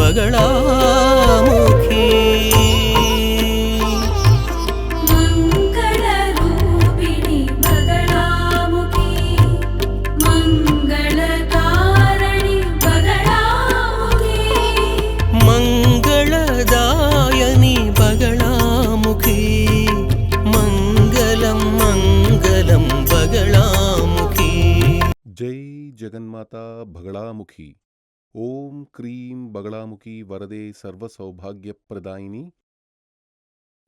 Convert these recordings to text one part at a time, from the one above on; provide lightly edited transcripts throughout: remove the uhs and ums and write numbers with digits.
బగళాముఖి మంగళరూపిణి బగళాముఖి మంగళకారణి బగళాముఖి మంగళదాయని బగళాముఖి మంగళం మంగళం బగళాముఖి. జై జగన్మాత బగళాముఖి. ఓం క్రీం బగళాముఖి వరదే సర్వసౌభాగ్యప్రదాయిని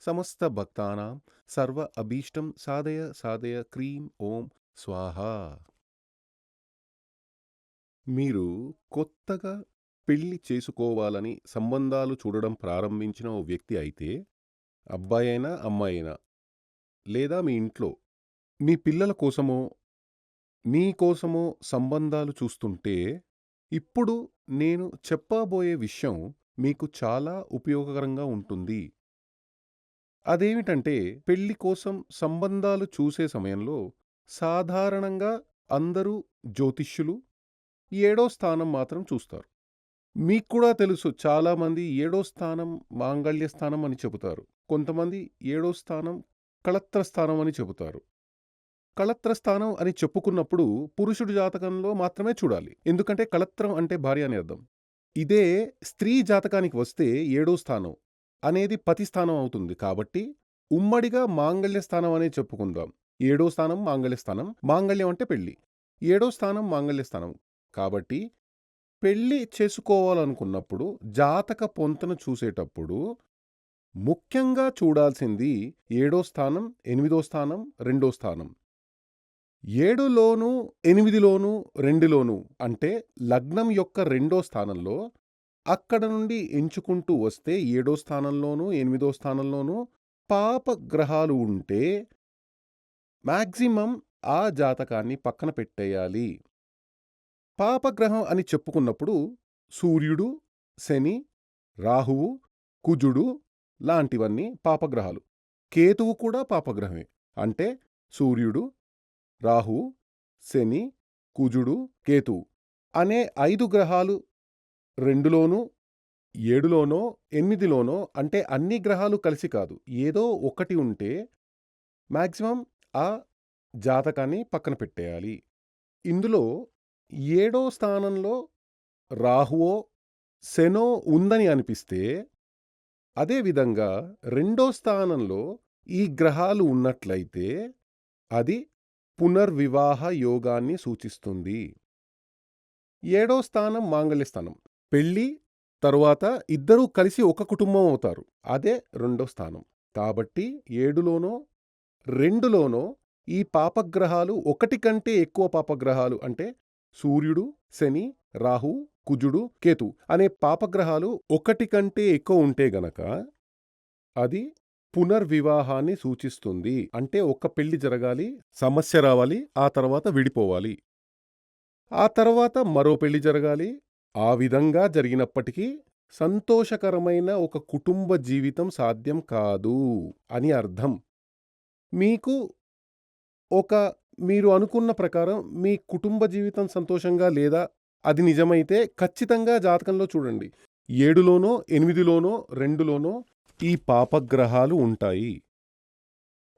సమస్త భక్తానాం సర్వ అభీష్టం సాధయ సాధయ క్రీం ఓం స్వాహా. మీరు కొత్తగా పెళ్లి చేసుకోవాలని సంబంధాలు చూడడం ప్రారంభించిన ఓ వ్యక్తి అయితే, అబ్బాయి అయినా అమ్మాయి అయినా, లేదా మీ ఇంట్లో మీ పిల్లల కోసమో మీకోసమో సంబంధాలు చూస్తుంటే, ఇప్పుడు నేను చెప్పబోయే విషయం మీకు చాలా ఉపయోగకరంగా ఉంటుంది. అదేమిటంటే, పెళ్లి కోసం సంబంధాలు చూసే సమయంలో సాధారణంగా అందరూ జ్యోతిష్యులు 7వ స్థానం మాత్రం చూస్తారు. మీకు కూడా తెలుసు, చాలామంది 7వ స్థానం మాంగళ్య స్థానం అని చెబుతారు. కొంతమంది 7వ స్థానం కళత్ర స్థానం అని చెబుతారు. కళత్ర స్థానం అని చెప్పుకున్నప్పుడు పురుషుడి జాతకంలో మాత్రమే చూడాలి. ఎందుకంటే కళత్రం అంటే భార్య అని అర్థం. ఇదే స్త్రీ జాతకానికి వస్తే 7వ స్థానం అనేది పతి స్థానం అవుతుంది. కాబట్టి ఉమ్మడిగా మాంగళ్య స్థానం అనే చెప్పుకుందాం. 7వ స్థానం మాంగళ్య స్థానం, మాంగళ్యం అంటే పెళ్లి, 7వ స్థానం మాంగళ్య స్థానం. కాబట్టి పెళ్లి చేసుకోవాలనుకున్నప్పుడు జాతక పొంతన చూసేటప్పుడు ముఖ్యంగా చూడాల్సింది 7వ స్థానం, 8వ స్థానం, 2వ స్థానం. 7లోనూ 8లోనూ 2లోనూ అంటే లగ్నం యొక్క 2వ స్థానంలో, అక్కడ నుండి ఎంచుకుంటూ వస్తే 7వ స్థానంలోనూ 8వ స్థానంలోనూ పాప గ్రహాలు ఉంటే మ్యాక్సిమం ఆ జాతకాన్ని పక్కన పెట్టేయాలి. పాపగ్రహం అని చెప్పుకున్నప్పుడు సూర్యుడు, శని, రాహువు, కుజుడు లాంటివన్నీ పాపగ్రహాలు. కేతువు కూడా పాపగ్రహమే. అంటే సూర్యుడు, రాహువు, శని, కుజుడు, కేతువు అనే 5 గ్రహాలు 2లోనూ 7లోనో 8లోనో అంటే అన్ని గ్రహాలు కలిసి కాదు, ఏదో ఒకటి ఉంటే మ్యాక్సిమం ఆ జాతకాన్ని పక్కన పెట్టేయాలి. ఇందులో 7వ స్థానంలో రాహువో శనో ఉందని అనిపిస్తే, అదేవిధంగా 2వ స్థానంలో ఈ గ్రహాలు ఉన్నట్లయితే అది పునర్వివాహ యోగాన్ని సూచిస్తుంది. 7వ స్థానం మాంగళ్య స్థానం, పెళ్ళి తరువాత ఇద్దరూ కలిసి ఒక కుటుంబం అవుతారు. అదే 2వ స్థానం. కాబట్టి 7లోనో 2లోనో ఈ పాపగ్రహాలు, ఒకటి కంటే ఎక్కువ పాపగ్రహాలు అంటే సూర్యుడు, శని, రాహు, కుజుడు, కేతు అనే పాపగ్రహాలు ఒకటి కంటే ఎక్కువ ఉంటే గనక అది పునర్వివాహాన్ని సూచిస్తుంది. అంటే ఒక పెళ్లి జరగాలి, సమస్య రావాలి, ఆ తర్వాత విడిపోవాలి, ఆ తర్వాత మరో పెళ్లి జరగాలి. ఆ విధంగా జరిగినప్పటికీ సంతోషకరమైన ఒక కుటుంబ జీవితం సాధ్యం కాదు అని అర్థం. మీకు మీరు అనుకున్న ప్రకారం మీ కుటుంబ జీవితం సంతోషంగా లేదా, అది నిజమైతే ఖచ్చితంగా జాతకంలో చూడండి. 7లోనో 8లోనో 2లోనో ఈ పాపగ్రహాలు ఉంటాయి.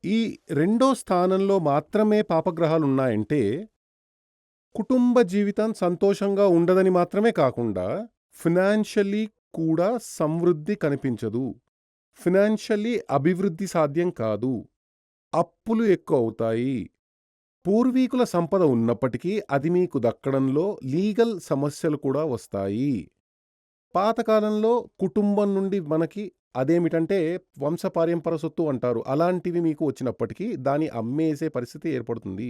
ఈ 2వ స్థానంలో మాత్రమే పాపగ్రహాలున్నాయంటే కుటుంబ జీవితం సంతోషంగా ఉండదని మాత్రమే కాకుండా ఫినాన్షియల్లీ కూడా సమృద్ధి కనిపించదు. ఫినాన్షియల్లీ అభివృద్ధి సాధ్యం కాదు. అప్పులు ఎక్కువ అవుతాయి. పూర్వీకుల సంపద ఉన్నప్పటికీ అది మీకు దక్కడంలో లీగల్ సమస్యలు కూడా వస్తాయి. పాతకాలంలో కుటుంబం నుండి మనకి అదేమిటంటే వంశపారంపర సొత్తు అంటారు, అలాంటివి మీకు వచ్చినప్పటికీ దాన్ని అమ్మేసే పరిస్థితి ఏర్పడుతుంది.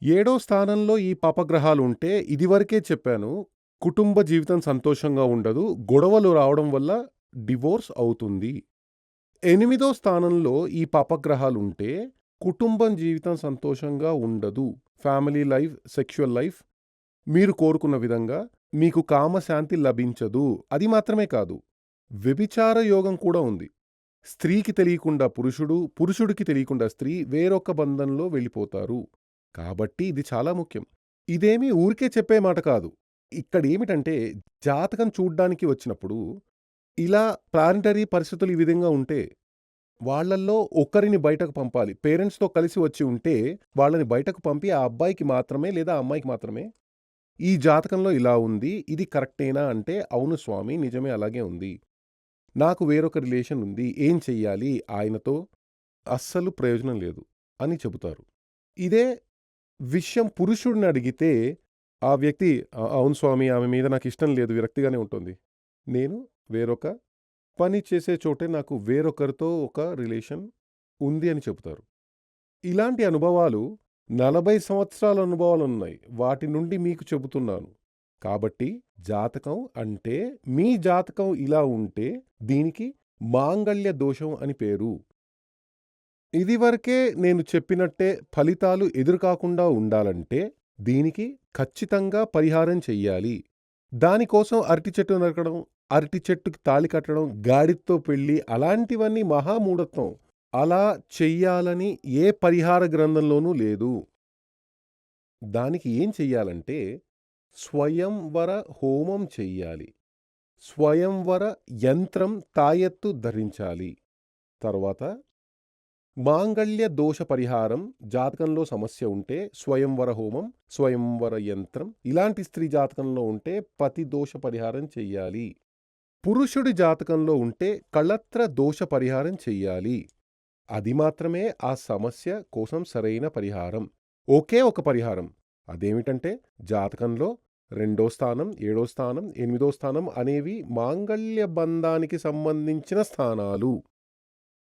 7వ స్థానంలో ఈ పాపగ్రహాలు ఉంటే, ఇదివరకే చెప్పాను, కుటుంబ జీవితం సంతోషంగా ఉండదు, గొడవలు రావడం వల్ల డివోర్స్ అవుతుంది. 8వ స్థానంలో ఈ పాపగ్రహాలు ఉంటే కుటుంబం జీవితం సంతోషంగా ఉండదు. ఫ్యామిలీ లైఫ్, సెక్షువల్ లైఫ్ మీరు కోరుకున్న విధంగా మీకు కామశాంతి లభించదు. అది మాత్రమే కాదు, వ్యభిచార యోగం కూడా ఉంది. స్త్రీకి తెలియకుండా పురుషుడు, పురుషుడికి తెలియకుండా స్త్రీ వేరొక బంధంలో వెళ్ళిపోతారు. కాబట్టి ఇది చాలా ముఖ్యం. ఇదేమీ ఊరికే చెప్పే మాట కాదు. ఇక్కడేమిటంటే జాతకం చూడ్డానికి వచ్చినప్పుడు ఇలా ప్లానెటరీ పరిస్థితులు ఈ విధంగా ఉంటే వాళ్ళల్లో ఒకరిని బయటకు పంపాలి. పేరెంట్స్‌తో కలిసి వచ్చి ఉంటే వాళ్ళని బయటకు పంపి ఆ అబ్బాయికి మాత్రమే లేదా ఆ అమ్మాయికి మాత్రమే ఈ జాతకంలో ఇలా ఉంది. ఇది కరెక్టేనా అంటే, అవును స్వామి నిజమే అలాగే ఉంది. నాకు వేరొక రిలేషన్ ఉంది. ఏం చెయ్యాలి? ఆయనతో అస్సలు ప్రయోజనం లేదు అని చెబుతారు. ఇదే విషయం పురుషుడిని అడిగితే ఆ వ్యక్తి అవును స్వామి ఆమె మీద నాకిష్టం లేదు. విరక్తిగానే ఉంటుంది. నేను వేరొక పని చేసే చోటే నాకు వేరొకరితో ఒక రిలేషన్ ఉంది అని చెబుతారు. ఇలాంటి అనుభవాలు 40 సంవత్సరాల అనుభవాలున్నాయి. వాటి నుండి మీకు చెబుతున్నాను. కాబట్టి జాతకం అంటే మీ జాతకం ఇలా ఉంటే దీనికి మాంగళ్య దోషం అని పేరు. ఇదివరకే నేను చెప్పినట్టే ఫలితాలు ఎదురుకాకుండా ఉండాలంటే దీనికి ఖచ్చితంగా పరిహారం చెయ్యాలి. దానికోసం అరటి చెట్టు నరకడం, అరటి చెట్టుకి తాళి కట్టడం, గాడిదతో పెళ్లి అలాంటివన్నీ మహామూఢత్వం. అలా చెయ్యాలని ఏ పరిహార గ్రంథంలోనూ లేదు. దానికి ఏం చెయ్యాలంటే స్వయంవర హోమం చెయ్యాలి. స్వయంవర యంత్రం తాయెత్తు ధరించాలి. తర్వాత మాంగళ్య దోష పరిహారం జాతకంలో సమస్య ఉంటే స్వయంవర హోమం, స్వయంవర యంత్రం. ఇలాంటి స్త్రీ జాతకంలో ఉంటే పతి దోష పరిహారం చెయ్యాలి. పురుషుడి జాతకంలో ఉంటే కళత్ర దోష పరిహారం చెయ్యాలి. అది మాత్రమే ఆ సమస్య కోసం సరైన పరిహారం. ఒకే ఒక పరిహారం. అదేమిటంటే జాతకంలో 2వ స్థానం, 7వ స్థానం, 8వ స్థానం అనేవి మాంగళ్య బంధానికి సంబంధించిన స్థానాలు.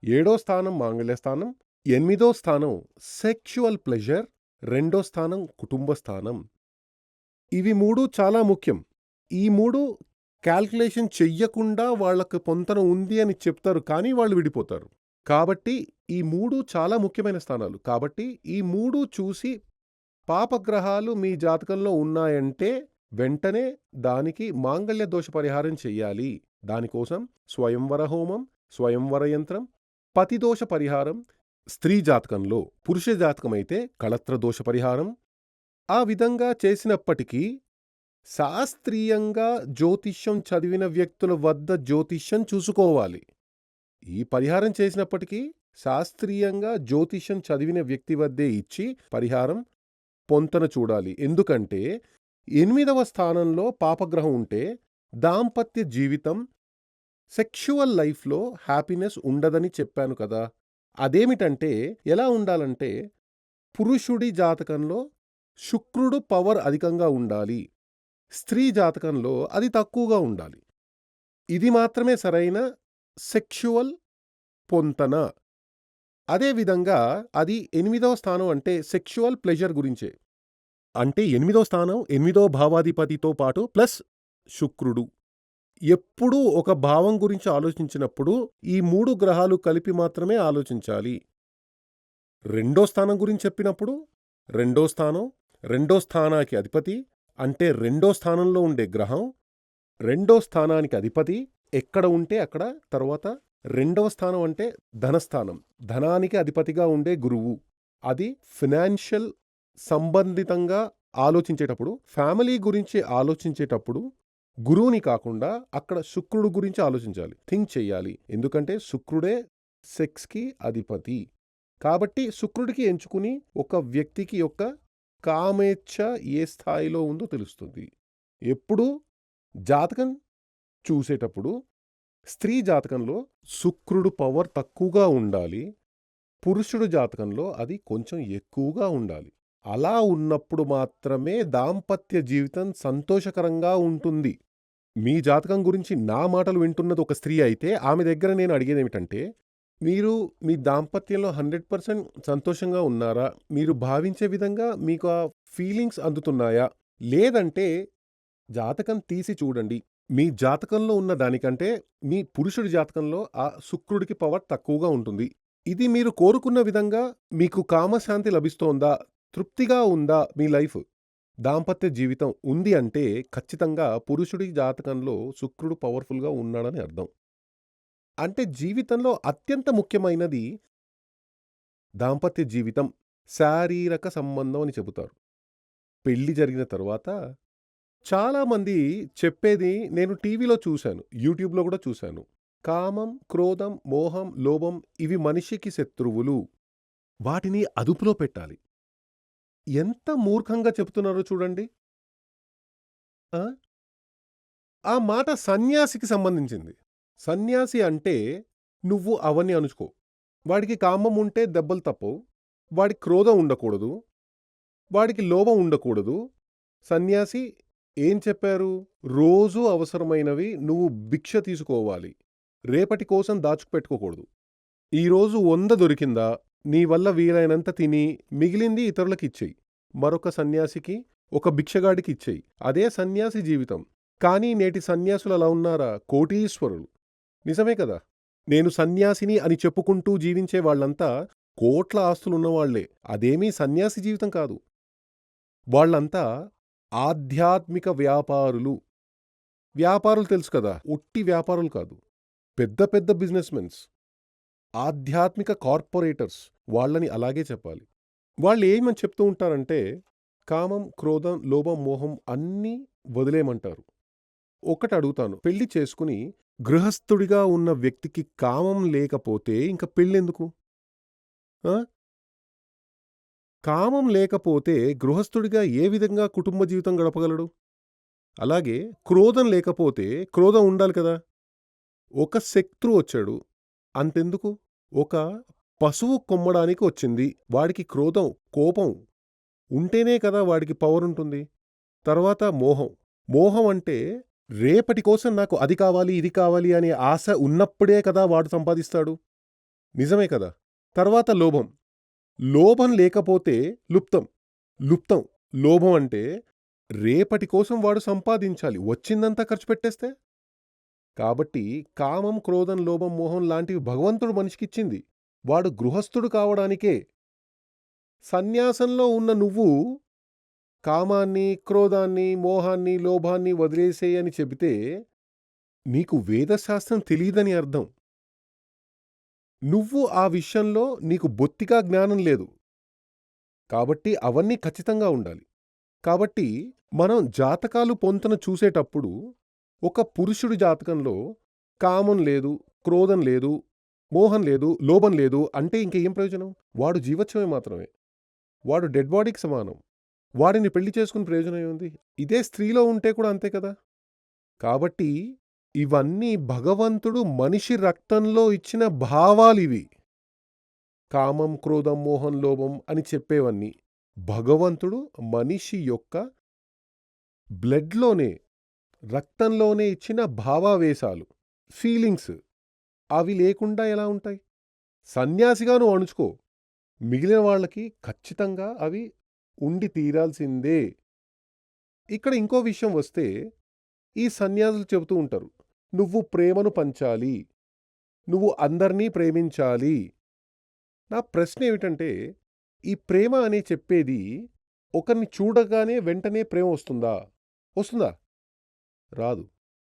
7వ స్థానం మాంగళ్య స్థానం, 8వ స్థానం సెక్షువల్ ప్లెజర్, 2వ స్థానం కుటుంబ స్థానం. ఇవి 3 చాలా ముఖ్యం. ఈ 3 కాల్కులేషన్ చెయ్యకుండా వాళ్ళకి పొంతన ఉంది అని చెప్తారు, కానీ వాళ్ళు విడిపోతారు. కాబట్టి ఈ 3 చాలా ముఖ్యమైన స్థానాలు. కాబట్టి ఈ 3 చూసి పాపగ్రహాలు మీ జాతకంలో ఉన్నాయంటే వెంటనే దానికి మాంగళ్య దోష పరిహారం చెయ్యాలి. దానికోసం స్వయంవర హోమం, స్వయంవర యంత్రం, పతిదోష పరిహారం. స్త్రీ జాతకంలో, పురుష జాతకమైతే కళత్ర దోష పరిహారం. ఆ విధంగా చేసినప్పటికీ శాస్త్రీయంగా జ్యోతిష్యం చదివిన వ్యక్తుల వద్ద జ్యోతిష్యం చూసుకోవాలి. ఈ పరిహారం చేసినప్పటికీ శాస్త్రీయంగా జ్యోతిష్యం చదివిన వ్యక్తి వద్దే ఇచ్చి పరిహారం పొంతన చూడాలి. ఎందుకంటే 8వ స్థానంలో పాపగ్రహం ఉంటే దాంపత్య జీవితం, సెక్షువల్ లైఫ్లో హ్యాపీనెస్ ఉండదని చెప్పాను కదా. అదేమిటంటే ఎలా ఉండాలంటే పురుషుడి జాతకంలో శుక్రుడు పవర్ అధికంగా ఉండాలి. స్త్రీ జాతకంలో అది తక్కువగా ఉండాలి. ఇది మాత్రమే సరైన సెక్షువల్ పొంతన. అదేవిధంగా అది 8వ స్థానం అంటే సెక్షువల్ ప్లెజర్ గురించే. అంటే 8వ స్థానం 8వ భావాధిపతితో పాటు ప్లస్ శుక్రుడు. ఎప్పుడూ ఒక భావం గురించి ఆలోచించినప్పుడు ఈ 3 గ్రహాలు కలిపి మాత్రమే ఆలోచించాలి. 2వ స్థానం గురించి చెప్పినప్పుడు 2వ స్థానం, 2వ స్థానానికి అధిపతి అంటే 2వ స్థానంలో ఉండే గ్రహం, 2వ స్థానానికి అధిపతి ఎక్కడ ఉంటే అక్కడ. తర్వాత 2వ స్థానం అంటే ధనస్థానం, ధనానికి అధిపతిగా ఉండే గురువు. అది ఫినాన్షియల్ సంబంధితంగా ఆలోచించేటప్పుడు, ఫ్యామిలీ గురించి ఆలోచించేటప్పుడు గురువుని కాకుండా అక్కడ శుక్రుడు గురించి ఆలోచించాలి, థింక్ చెయ్యాలి. ఎందుకంటే శుక్రుడే సెక్స్కి అధిపతి. కాబట్టి శుక్రుడికి ఎంచుకుని ఒక వ్యక్తికి యొక్క కామేచ్ఛ ఏ స్థాయిలో ఉందో తెలుస్తుంది. ఎప్పుడూ జాతకం చూసేటప్పుడు స్త్రీ జాతకంలో శుక్రుడు పవర్ తక్కువగా ఉండాలి, పురుషుడు జాతకంలో అది కొంచెం ఎక్కువగా ఉండాలి. అలా ఉన్నప్పుడు మాత్రమే దాంపత్య జీవితం సంతోషకరంగా ఉంటుంది. మీ జాతకం గురించి నా మాటలు వింటున్నది ఒక స్త్రీ అయితే ఆమె దగ్గర నేను అడిగేదేమిటంటే, మీరు మీ దాంపత్యంలో 100% సంతోషంగా ఉన్నారా? మీరు భావించే విధంగా మీకు ఆ ఫీలింగ్స్ అందుతున్నాయా? లేదంటే జాతకం తీసి చూడండి. మీ జాతకంలో ఉన్న దానికంటే మీ పురుషుడి జాతకంలో ఆ శుక్రుడికి పవర్ తక్కువగా ఉంటుంది. ఇది మీరు కోరుకున్న విధంగా మీకు కామశాంతి లభిస్తోందా? తృప్తిగా ఉందా మీ లైఫ్? దాంపత్య జీవితం ఉంది అంటే ఖచ్చితంగా పురుషుడి జాతకంలో శుక్రుడు పవర్ఫుల్గా ఉన్నాడని అర్థం. అంటే జీవితంలో అత్యంత ముఖ్యమైనది దాంపత్య జీవితం, శారీరక సంబంధం అని చెబుతారు. పెళ్లి జరిగిన తరువాత చాలామంది చెప్పేది నేను టీవీలో చూశాను. యూట్యూబ్‌లో గూడా చూశాను. కామం, క్రోధం, మోహం, లోభం ఇవి మనిషికి శత్రువులు. వాటిని అదుపులో పెట్టాలి. ఎంత మూర్ఖంగా చెప్తున్నారో చూడండి. ఆ! ఆ మాట సన్యాసికి సంబంధించింది. సన్యాసి అంటే నువ్వు అవన్నీ అణుచుకో. వాడికి కామం ఉంటే దెబ్బలు తప్పవు. వాడికి క్రోధం ఉండకూడదు. వాడికి లోభం ఉండకూడదు. సన్యాసి ఏం చెప్పారు? రోజూ అవసరమైనవి నువ్వు భిక్ష తీసుకోవాలి. రేపటి కోసం దాచుకుపెట్టుకోకూడదు. ఈరోజు 100 దొరికిందా? నీ వల్ల వీలైనంత తిని మిగిలింది ఇతరులకిచ్చెయి. మరొక సన్యాసికి, ఒక భిక్షగాడికి ఇచ్చెయి. అదే సన్యాసి జీవితం. కానీ నేటి సన్యాసులు అలా ఉన్నారా? కోటీశ్వరులు. నిజమే కదా! నేను సన్యాసిని అని చెప్పుకుంటూ జీవించే వాళ్ళంతా కోట్ల ఆస్తులున్నవాళ్లే. అదేమీ సన్యాసి జీవితం కాదు. వాళ్ళంతా ఆధ్యాత్మిక వ్యాపారులు. వ్యాపారులు తెలుసు కదా! ఉట్టి వ్యాపారులు కాదు. పెద్ద పెద్ద బిజినెస్‌మెన్స్. ఆధ్యాత్మిక కార్పొరేటర్స్. వాళ్ళని అలాగే చెప్పాలి. వాళ్ళు ఏమని చెప్తూ ఉంటారంటే కామం, క్రోధం, లోభం, మోహం అన్నీ వదిలేయమంటారు. ఒకటి అడుగుతాను. పెళ్లి చేసుకుని గృహస్థుడిగా ఉన్న వ్యక్తికి కామం లేకపోతే ఇంక పెళ్ళెందుకు? ఆ! కామం లేకపోతే గృహస్థుడిగా ఏ విధంగా కుటుంబ జీవితం గడపగలడు? అలాగే క్రోధం లేకపోతే క్రోధం ఉండాలి కదా! ఒక శత్రువు వచ్చాడు. అంతెందుకు? ఒక పశువు కొమ్మడానికి వచ్చింది. వాడికి క్రోధం, కోపం ఉంటేనే కదా వాడికి పవరుంటుంది. తర్వాత మోహం. మోహం అంటే రేపటి కోసం నాకు అది కావాలి, ఇది కావాలి అనే ఆశ ఉన్నప్పుడే కదా వాడు సంపాదిస్తాడు. నిజమే కదా! తర్వాత లోభం. లోభం లేకపోతే లుప్తం. లుప్తం. లోభం అంటే రేపటి కోసం వాడు సంపాదించాలి. వచ్చిందంతా ఖర్చు పెట్టేస్తే? కాబట్టి కామం, క్రోధం, లోభం, మోహం లాంటివి భగవంతుడు మనిషికిచ్చింది. వాడు గృహస్థుడు కావడానికే. సన్యాసంలో ఉన్న నువ్వు కామాన్ని, క్రోధాన్ని, మోహాన్ని, లోభాన్ని వదిలేసేయని చెబితే నీకు వేదశాస్త్రం తెలీదని అర్థం. నువ్వు ఆ విషయంలో నీకు బొత్తిగా జ్ఞానం లేదు. కాబట్టి అవన్నీ ఖచ్చితంగా ఉండాలి. కాబట్టి మనం జాతకాలు పొంతన చూసేటప్పుడు ఒక పురుషుడి జాతకంలో కామం లేదు, క్రోధం లేదు, మోహం లేదు, లోభం లేదు అంటే ఇంకేం ప్రయోజనం? వాడు జీవచ్ఛవమే మాత్రమే. వాడు డెడ్ బాడీకి సమానం. వాడిని పెళ్లి చేసుకుని ప్రయోజనం ఏముంది? ఇదే స్త్రీలో ఉంటే కూడా అంతే కదా! కాబట్టి ఇవన్నీ భగవంతుడు మనిషి రక్తంలో ఇచ్చిన భావాలివి. కామం, క్రోధం, మోహం, లోభం అని చెప్పేవన్నీ భగవంతుడు మనిషి యొక్క బ్లడ్‌లోనే, రక్తంలోనే ఇచ్చిన భావావేశాలు, ఫీలింగ్స్. అవి లేకుండా ఎలా ఉంటాయి? సన్యాసిగా నువ్వు అణుచుకో. మిగిలిన వాళ్ళకి ఖచ్చితంగా అవి ఉండి తీరాల్సిందే. ఇక్కడ ఇంకో విషయం వస్తే ఈ సన్యాసులు చెబుతూ ఉంటారు. నువ్వు ప్రేమను పంచాలి. నువ్వు అందర్నీ ప్రేమించాలి. నా ప్రశ్న ఏమిటంటే ఈ ప్రేమ అనే చెప్పేది ఒకరిని చూడగానే వెంటనే ప్రేమ వస్తుందా? వస్తుందా? రాదు.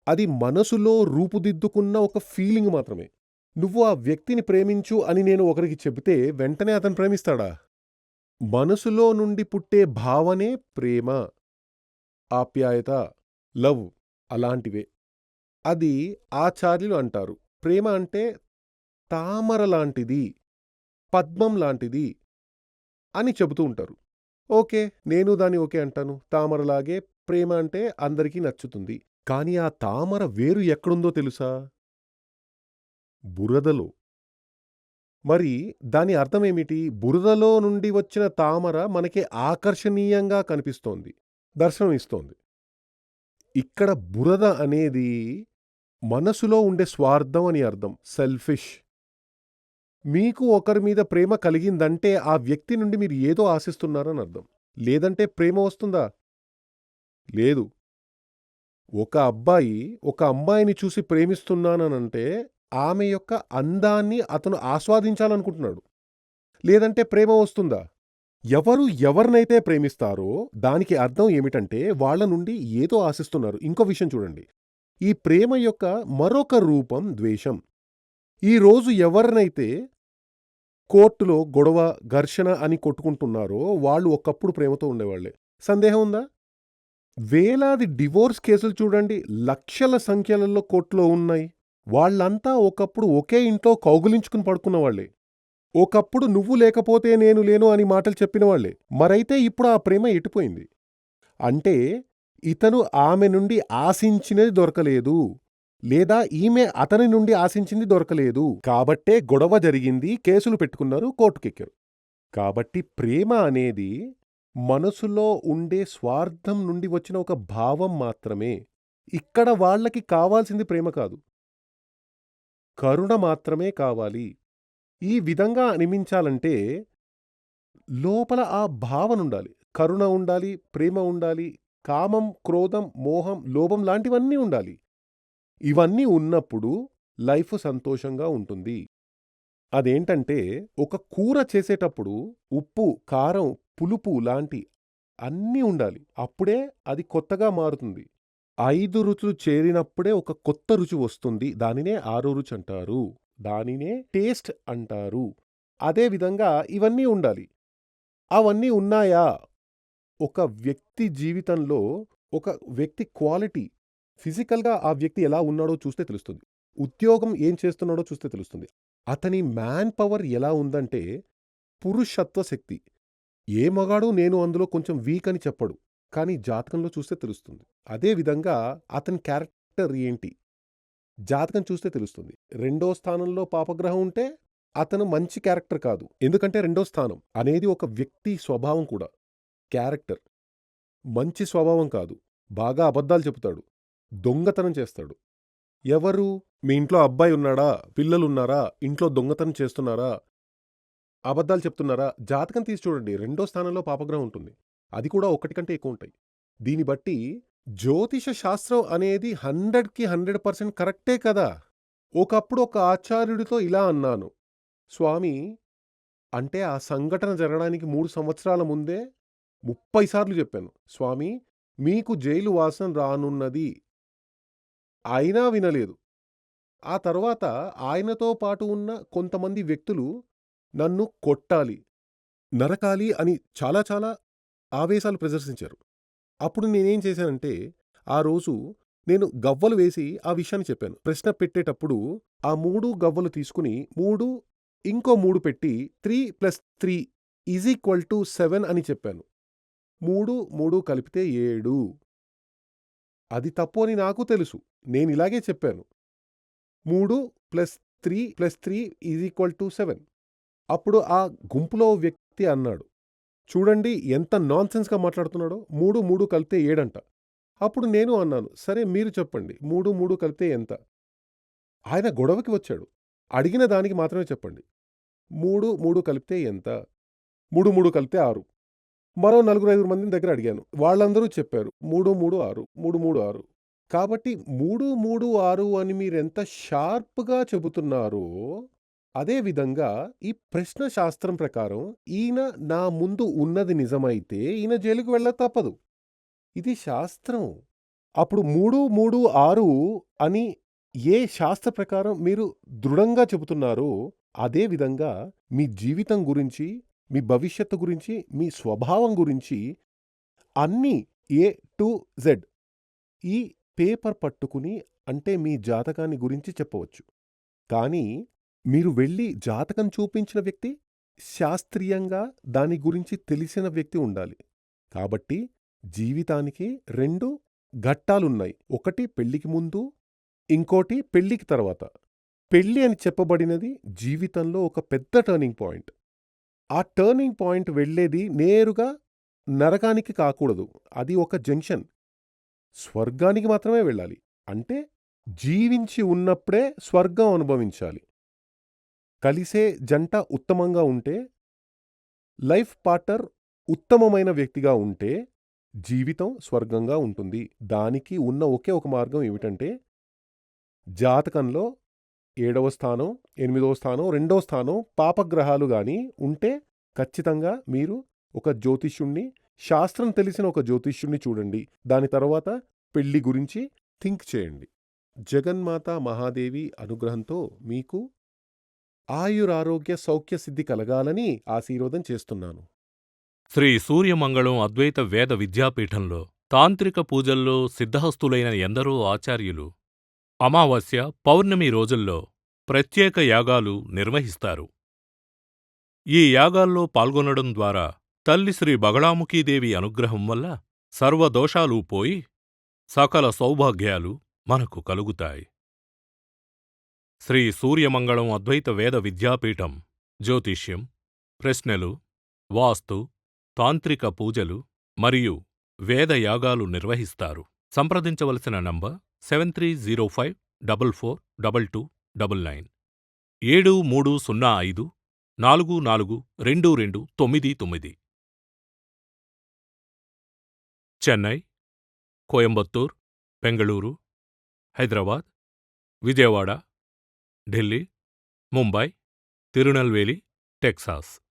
అది మనసులో రూపుదిద్దుకున్న ఒక ఫీలింగ్ మాత్రమే. నువ్వు ఆ వ్యక్తిని ప్రేమించు అని నేను ఒకరికి చెబితే వెంటనే అతను ప్రేమిస్తాడా? మనసులో నుండి పుట్టే భావనే ప్రేమ, ఆప్యాయత, లవ్ అలాంటివే. అది ఆచార్యులు అంటారు. ప్రేమ అంటే తామర లాంటిది, పద్మం లాంటిది అని చెబుతూ ఉంటారు. ఓకే, నేను దాన్ని ఓకే అంటాను. తామరలాగే ప్రేమ అంటే అందరికీ నచ్చుతుంది. కానీ ఆ తామర వేరు ఎక్కడుందో తెలుసా? బురదలో. మరి దాని అర్థమేమిటి? బురదలో నుండి వచ్చిన తామర మనకి ఆకర్షణీయంగా కనిపిస్తోంది, దర్శనం ఇస్తోంది. ఇక్కడ బురద అనేది మనసులో ఉండే స్వార్థం అని అర్థం. సెల్ఫిష్. మీకు ఒకరి మీద ప్రేమ కలిగిందంటే ఆ వ్యక్తి నుండి మీరు ఏదో ఆశిస్తున్నారని అర్థం. లేదంటే ప్రేమ వస్తుందా? లేదు. ఒక అబ్బాయి ఒక అమ్మాయిని చూసి ప్రేమిస్తున్నానంటే ఆమె యొక్క అందాన్ని అతను ఆస్వాదించాలనుకుంటున్నాడు. లేదంటే ప్రేమ వస్తుందా? ఎవరు ఎవరినైతే ప్రేమిస్తారో దానికి అర్థం ఏమిటంటే వాళ్ళ నుండి ఏదో ఆశిస్తున్నారు. ఇంకో విషయం చూడండి. ఈ ప్రేమ యొక్క మరొక రూపం ద్వేషం. ఈరోజు ఎవరినైతే కోర్టులో గొడవ, ఘర్షణ అని కొట్టుకుంటున్నారో వాళ్ళు ఒకప్పుడు ప్రేమతో ఉండేవాళ్లే. సందేహం ఉందా? వేలాది డివోర్స్ కేసులు చూడండి, లక్షల సంఖ్యలలో కోర్టులో ఉన్నాయి. వాళ్ళంతా ఒకప్పుడు ఒకే ఇంట్లో కౌగిలించుకుని పడుకున్న వాళ్ళే. ఒకప్పుడు నువ్వు లేకపోతే నేను లేను అని మాటలు చెప్పిన వాళ్ళే. మరైతే ఇప్పుడు ఆ ప్రేమ ఎటుపోయింది? అంటే ఇతను ఆమె నుండి ఆశించినది దొరకలేదు, లేదా ఈమె అతని నుండి ఆశించింది దొరకలేదు. కాబట్టే గొడవ జరిగింది, కేసులు పెట్టుకున్నారు, కోర్టుకెక్కారు. కాబట్టి ప్రేమ అనేది మనసులో ఉండే స్వార్థం నుండి వచ్చిన ఒక భావం మాత్రమే. ఇక్కడ వాళ్ళకి కావాల్సింది ప్రేమ కాదు, కరుణ మాత్రమే కావాలి. ఈ విధంగా అనిపించాలంటే లోపల ఆ భావనుండాలి. కరుణ ఉండాలి, ప్రేమ ఉండాలి, కామం, క్రోధం, మోహం, లోభం లాంటివన్నీ ఉండాలి. ఇవన్నీ ఉన్నప్పుడు లైఫ్ సంతోషంగా ఉంటుంది. అదేంటంటే ఒక కూర చేసేటప్పుడు ఉప్పు, కారం, పులుపు లాంటి అన్నీ ఉండాలి. అప్పుడే అది కొత్తగా మారుతుంది. 5 రుచులు చేరినప్పుడే ఒక కొత్త రుచి వస్తుంది. దానినే ఆరో రుచి అంటారు. దానినే టేస్ట్ అంటారు. అదే విధంగా ఇవన్నీ ఉండాలి. అవన్నీ ఉన్నాయా? ఒక వ్యక్తి జీవితంలో ఒక వ్యక్తి క్వాలిటీ, ఫిజికల్‌గా ఆ వ్యక్తి ఎలా ఉన్నాడో చూస్తే తెలుస్తుంది. ఉద్యోగం ఏం చేస్తున్నాడో చూస్తే తెలుస్తుంది. అతని మ్యాన్ పవర్ ఎలా ఉందంటే పురుషత్వ శక్తి. ఏ మగాడు నేను అందులో కొంచెం వీక్ అని చెప్పడు. కానీ జాతకంలో చూస్తే తెలుస్తుంది. అదే విధంగా అతని క్యారెక్టర్ ఏంటి? జాతకం చూస్తే తెలుస్తుంది. 2వ స్థానంలో పాపగ్రహం ఉంటే అతను మంచి క్యారెక్టర్ కాదు. ఎందుకంటే 2వ స్థానం అనేది ఒక వ్యక్తి స్వభావం కూడా. క్యారెక్టర్ మంచి స్వభావం కాదు. బాగా అబద్ధాలు చెబుతాడు, దొంగతనం చేస్తాడు. ఎవరు? మీ ఇంట్లో అబ్బాయి ఉన్నాడా? పిల్లలున్నారా? ఇంట్లో దొంగతనం చేస్తున్నారా? అబద్ధాలు చెప్తున్నారా? జాతకం తీసి చూడండి, 2వ స్థానంలో పాపగ్రహం ఉంటుంది. అది కూడా 1 కంటే ఎక్కువ ఉంటాయి. దీన్ని బట్టి జ్యోతిష శాస్త్రం అనేది 100కి 100% కరెక్టే కదా. ఒకప్పుడు ఒక ఆచార్యుడితో ఇలా అన్నాను, స్వామి, అంటే ఆ సంఘటన జరగడానికి 3 సంవత్సరాల ముందే 30 సార్లు చెప్పాను, స్వామి మీకు జైలు వాసం రానున్నది. అయినా వినలేదు. ఆ తర్వాత ఆయనతో పాటు ఉన్న కొంతమంది వ్యక్తులు నన్ను కొట్టాలి, నరకాలి అని చాలా చాలా ఆవేశాలు ప్రదర్శించారు. అప్పుడు నేనేం చేశానంటే ఆ రోజు నేను గవ్వలు వేసి ఆ విషయాన్ని చెప్పాను. ప్రశ్న పెట్టేటప్పుడు ఆ 3 గవ్వలు తీసుకుని 3 ఇంకో 3 పెట్టి 3 + 3 = 7 అని చెప్పాను. 3, 3 కలిపితే 7. అది తప్పు అని నాకు తెలుసు. నేనిలాగే చెప్పాను. 3 + 3 + 3 = 7. అప్పుడు ఆ గుంపులో వ్యక్తి అన్నాడు, చూడండి ఎంత నాన్‌సెన్స్‌గా మాట్లాడుతున్నాడో. 3, 3 కలిపితే 7 అంట. అప్పుడు నేను అన్నాను, సరే మీరు చెప్పండి 3, 3 కలిపితే ఎంత? ఆయన గొడవకి వచ్చాడు. అడిగిన దానికి మాత్రమే చెప్పండి. 3, 3 కలిపితే ఎంత? 3, 3 కలిపితే 6. మరో 4, 5 మందిని దగ్గర అడిగాను. వాళ్ళందరూ చెప్పారు 3, 3, 6, 3, 3, 6. కాబట్టి 3, 3, 6 అని మీరెంత షార్ప్‌గా చెబుతున్నారో, అదే విధంగా ఈ ప్రశ్న శాస్త్రం ప్రకారం ఈయన నా ముందు ఉన్నది నిజమైతే ఈయన జైలుకి వెళ్ళక తప్పదు. ఇది శాస్త్రం. అప్పుడు 3, 3, 6 అని ఏ శాస్త్ర ప్రకారం మీరు దృఢంగా చెబుతున్నారో, అదే విధంగా మీ జీవితం గురించి, మీ భవిష్యత్తు గురించి, మీ స్వభావం గురించి అన్నీ ఏ టు జెడ్ ఈ పేపర్ పట్టుకుని, అంటే మీ జాతకాన్ని గురించి చెప్పవచ్చు. కానీ మీరు వెళ్ళి జాతకం చూపించిన వ్యక్తి శాస్త్రీయంగా దాని గురించి తెలిసిన వ్యక్తి ఉండాలి. కాబట్టి జీవితానికి 2 ఘట్టాలున్నాయి. ఒకటి పెళ్ళికి ముందు, ఇంకోటి పెళ్ళికి తర్వాత. పెళ్ళి అని చెప్పబడినది జీవితంలో ఒక పెద్ద టర్నింగ్ పాయింట్. ఆ టర్నింగ్ పాయింట్ వెళ్ళేది నేరుగా నరకానికి కాకూడదు. అది ఒక జంక్షన్. స్వర్గానికి మాత్రమే వెళ్ళాలి. అంటే జీవించి ఉన్నప్పుడే స్వర్గం అనుభవించాలి. కలిసే జంట ఉత్తమంగా ఉంటే, లైఫ్ పార్ట్నర్ ఉత్తమమైన వ్యక్తిగా ఉంటే జీవితం స్వర్గంగా ఉంటుంది. దానికి ఉన్న ఒకే ఒక మార్గం ఏమిటంటే జాతకంలో 7వ స్థానం, 8వ స్థానం, 2వ స్థానం పాపగ్రహాలు గాని ఉంటే ఖచ్చితంగా మీరు ఒక జ్యోతిష్యుణ్ణి, శాస్త్రం తెలిసిన ఒక జ్యోతిష్యుణ్ణి చూడండి. దాని తర్వాత పెళ్లి గురించి థింక్ చేయండి. జగన్మాత మహాదేవి అనుగ్రహంతో మీకు ఆయురారోగ్య సౌఖ్య సిద్ధి కలగాలని ఆశీర్వాదం చేస్తున్నాను. శ్రీ సూర్యమంగళం అద్వైత వేద విద్యాపీఠంలో తాంత్రిక పూజల్లో సిద్ధహస్తులైన ఎందరో ఆచార్యులు అమావాస్య, పౌర్ణమి రోజుల్లో ప్రత్యేక యాగాలు నిర్వహిస్తారు. ఈ యాగాల్లో పాల్గొనడం ద్వారా తల్లి శ్రీ బగళాముఖీదేవి అనుగ్రహం వల్ల సర్వదోషాలూ పోయి సకల సౌభాగ్యాలు మనకు కలుగుతాయి. శ్రీ సూర్యమంగళం అద్వైత వేద విద్యాపీఠం జ్యోతిష్యం, ప్రశ్నలు, వాస్తు, తాంత్రిక పూజలు మరియు వేద యాగాలు నిర్వహిస్తారు. సంప్రదించవలసిన నంబర్ 7305442299 7305442299. చెన్నై, కోయంబత్తూర్, బెంగళూరు, హైదరాబాద్, విజయవాడ, ఢిల్లీ, ముంబై, తిరునల్వేలి, టెక్సాస్.